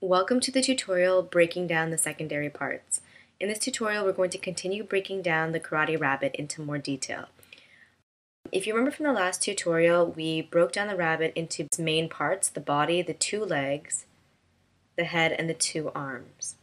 Welcome to the tutorial breaking down the secondary parts. In this tutorial, we're going to continue breaking down the karate rabbit into more detail. If you remember from the last tutorial, we broke down the rabbit into its main parts, the body, the two legs, the head, and the two arms.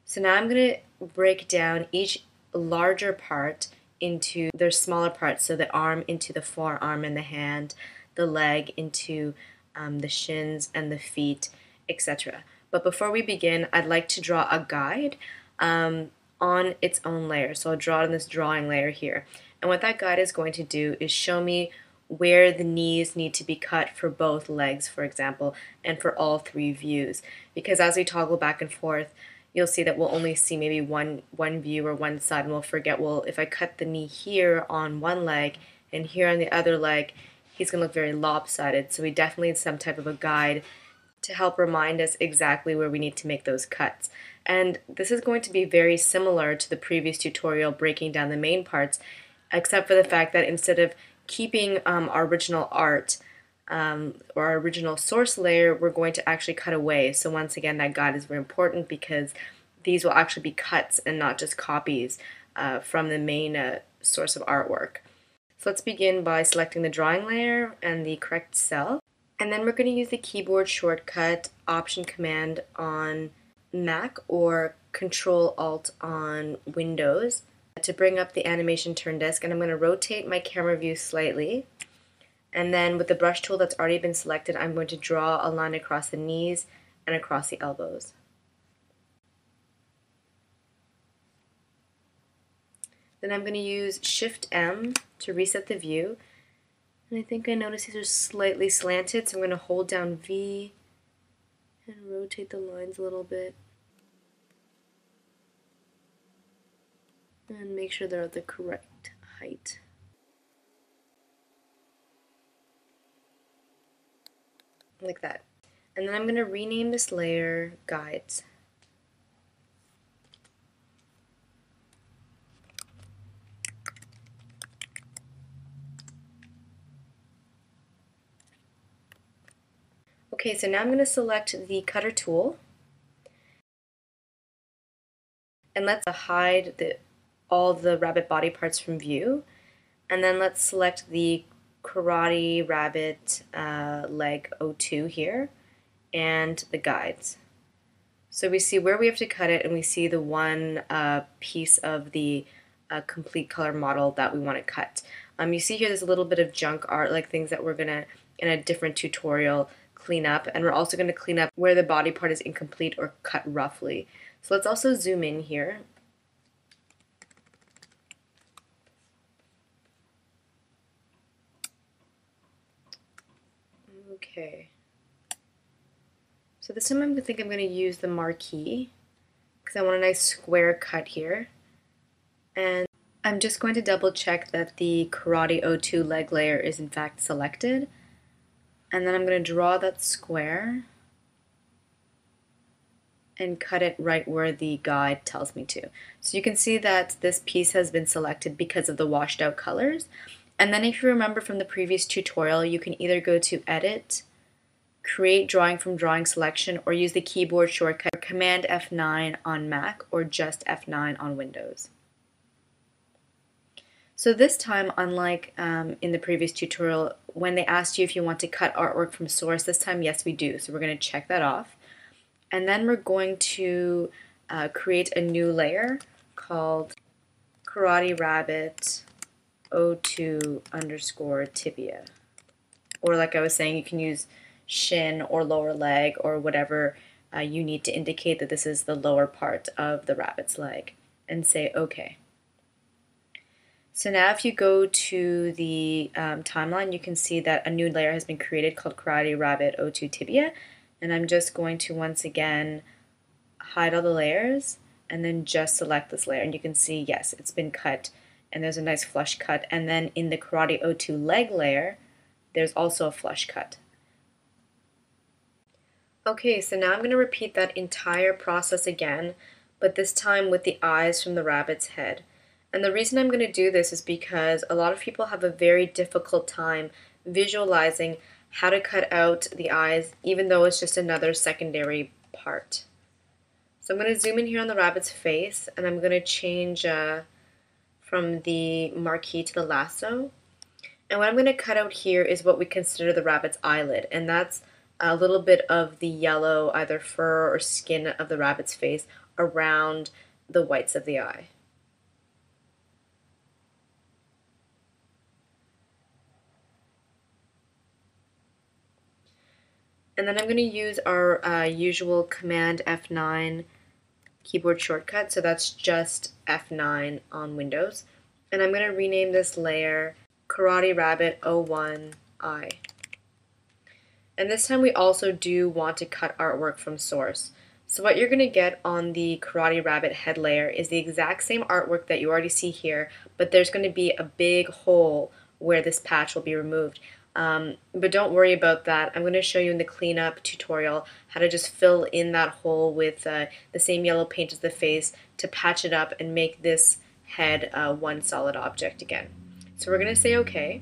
So now I'm going to break down each larger part into their smaller parts, so the arm into the forearm and the hand, the leg into the shins and the feet, etc. But before we begin, I'd like to draw a guide on its own layer. So I'll draw it in this drawing layer here. And what that guide is going to do is show me where the knees need to be cut for both legs, for example, and for all three views. Because as we toggle back and forth, you'll see that we'll only see maybe one view or one side, and we'll forget, well, if I cut the knee here on one leg and here on the other leg, he's going to look very lopsided. So we definitely need some type of a guide to help remind us exactly where we need to make those cuts. And this is going to be very similar to the previous tutorial breaking down the main parts, except for the fact that instead of keeping our original art or our original source layer, we're going to actually cut away. So once again, that guide is very important because these will actually be cuts and not just copies from the main source of artwork. So let's begin by selecting the drawing layer and the correct cell. And then we're going to use the keyboard shortcut Option Command on Mac or Control Alt on Windows to bring up the animation turn disc, and I'm going to rotate my camera view slightly. And then with the brush tool that's already been selected, I'm going to draw a line across the knees and across the elbows. Then I'm going to use Shift M to reset the view. And I think I notice these are slightly slanted, so I'm going to hold down V and rotate the lines a little bit. And make sure they're at the correct height. Like that. And then I'm going to rename this layer Guides. Okay, so now I'm going to select the cutter tool, and let's hide all the rabbit body parts from view, and then let's select the karate rabbit leg 02 here and the guides. So we see where we have to cut it, and we see the one piece of the complete color model that we want to cut. You see here there's a little bit of junk art, like things that we're going to, in a different tutorial, clean up, and we're also going to clean up where the body part is incomplete or cut roughly. So let's also zoom in here. Okay. So this time I think I'm going to use the marquee because I want a nice square cut here. And I'm just going to double check that the Karate 02 leg layer is in fact selected. And then I'm going to draw that square and cut it right where the guide tells me to. So you can see that this piece has been selected because of the washed out colors. And then if you remember from the previous tutorial, you can either go to Edit, Create Drawing from Drawing Selection, or use the keyboard shortcut Command F9 on Mac or just F9 on Windows. So this time, unlike in the previous tutorial, when they asked you if you want to cut artwork from source, this time, yes, we do. So we're going to check that off. And then we're going to create a new layer called Karate Rabbit 02 underscore tibia. Or like I was saying, you can use shin or lower leg or whatever you need to indicate that this is the lower part of the rabbit's leg, and say OK. So now if you go to the timeline, you can see that a new layer has been created called Karate Rabbit 02 Tibia. And I'm just going to once again hide all the layers and then just select this layer. And you can see, yes, it's been cut and there's a nice flush cut. And then in the Karate 02 leg layer, there's also a flush cut. Okay, so now I'm going to repeat that entire process again, but this time with the eyes from the rabbit's head. And the reason I'm going to do this is because a lot of people have a very difficult time visualizing how to cut out the eyes, even though it's just another secondary part. So I'm going to zoom in here on the rabbit's face, and I'm going to change from the marquee to the lasso. And what I'm going to cut out here is what we consider the rabbit's eyelid, and that's a little bit of the yellow, either fur or skin of the rabbit's face around the whites of the eye. And then I'm going to use our usual Command F9 keyboard shortcut, so that's just F9 on Windows. And I'm going to rename this layer Karate Rabbit 01i. And this time we also do want to cut artwork from source. So what you're going to get on the Karate Rabbit head layer is the exact same artwork that you already see here, but there's going to be a big hole where this patch will be removed. But don't worry about that. I'm going to show you in the cleanup tutorial how to just fill in that hole with the same yellow paint as the face to patch it up and make this head one solid object again. So we're going to say OK.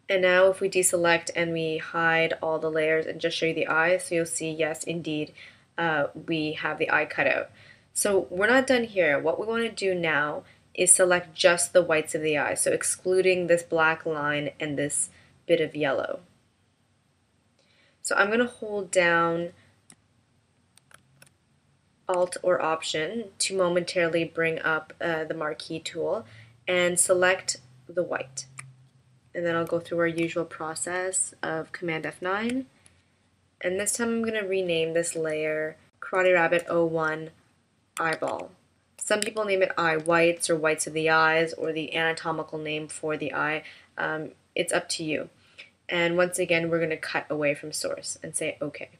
And now if we deselect and we hide all the layers and just show you the eye, so you'll see, yes, indeed, we have the eye cut out. So we're not done here. What we want to do now is select just the whites of the eye, so excluding this black line and this bit of yellow. So I'm going to hold down Alt or Option to momentarily bring up the marquee tool and select the white. And then I'll go through our usual process of Command F9. And this time I'm going to rename this layer Karate Rabbit 01 Eyeball. Some people name it eye whites or whites of the eyes or the anatomical name for the eye. It's up to you. And once again, we're going to cut away from source and say OK.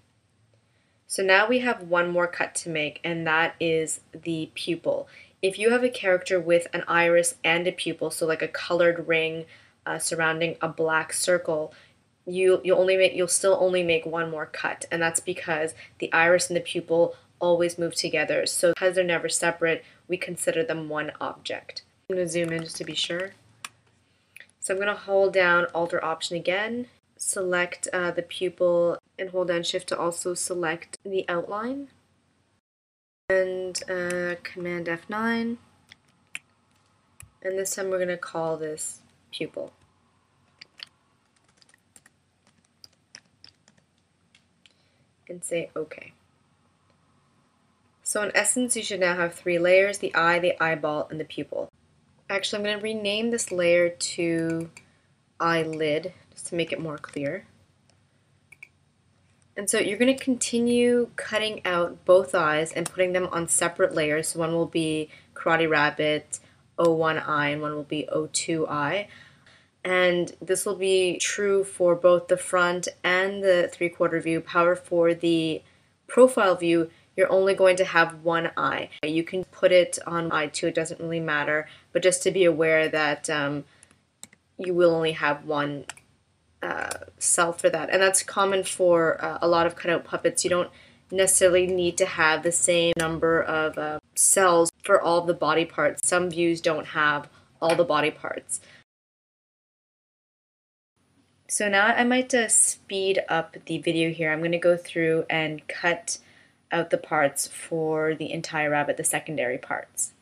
So now we have one more cut to make, and that is the pupil. If you have a character with an iris and a pupil, so like a colored ring surrounding a black circle, you'll still only make one more cut, and that's because the iris and the pupil always move together. So because they're never separate, we consider them one object. I'm going to zoom in just to be sure. So I'm going to hold down Alt or Option again, select the pupil, and hold down Shift to also select the outline, and Command F9, and this time we're going to call this pupil. And say OK. So in essence, you should now have three layers: the eye, the eyeball, and the pupil. Actually, I'm going to rename this layer to eyelid, just to make it more clear. And so you're going to continue cutting out both eyes and putting them on separate layers. So one will be Karate Rabbit 01i and one will be 02i. And this will be true for both the front and the three-quarter view. However, for the profile view, you're only going to have one eye. You can put it on eye 2, it doesn't really matter, but just to be aware that you will only have one cell for that. And that's common for a lot of cutout puppets. You don't necessarily need to have the same number of cells for all of the body parts. Some views don't have all the body parts. So now I might speed up the video here. I'm going to go through and cut out the parts for the entire rabbit, the secondary parts.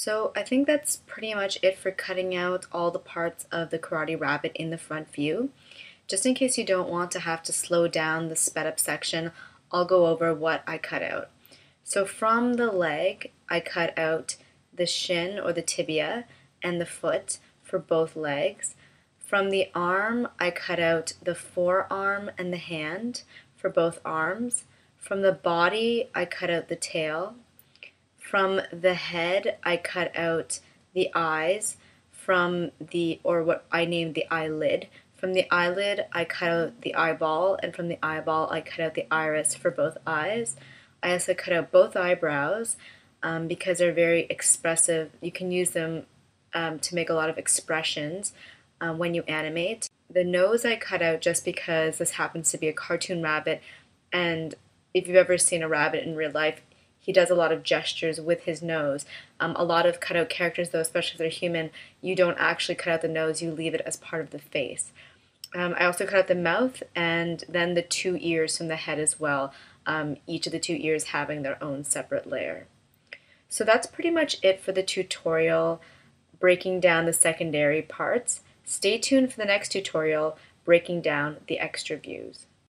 So I think that's pretty much it for cutting out all the parts of the Karate Rabbit in the front view. Just in case you don't want to have to slow down the sped up section, I'll go over what I cut out. So from the leg, I cut out the shin or the tibia and the foot for both legs. From the arm, I cut out the forearm and the hand for both arms. From the body, I cut out the tail. From the head, I cut out the eyes. From or what I named the eyelid. From the eyelid, I cut out the eyeball, and from the eyeball, I cut out the iris for both eyes. I also cut out both eyebrows because they're very expressive. You can use them to make a lot of expressions when you animate. The nose I cut out just because this happens to be a cartoon rabbit, and if you've ever seen a rabbit in real life, he does a lot of gestures with his nose. A lot of cutout characters, though, especially if they're human, you don't actually cut out the nose, you leave it as part of the face. I also cut out the mouth and then the 2 ears from the head as well, each of the 2 ears having their own separate layer. So that's pretty much it for the tutorial breaking down the secondary parts. Stay tuned for the next tutorial breaking down the extra views.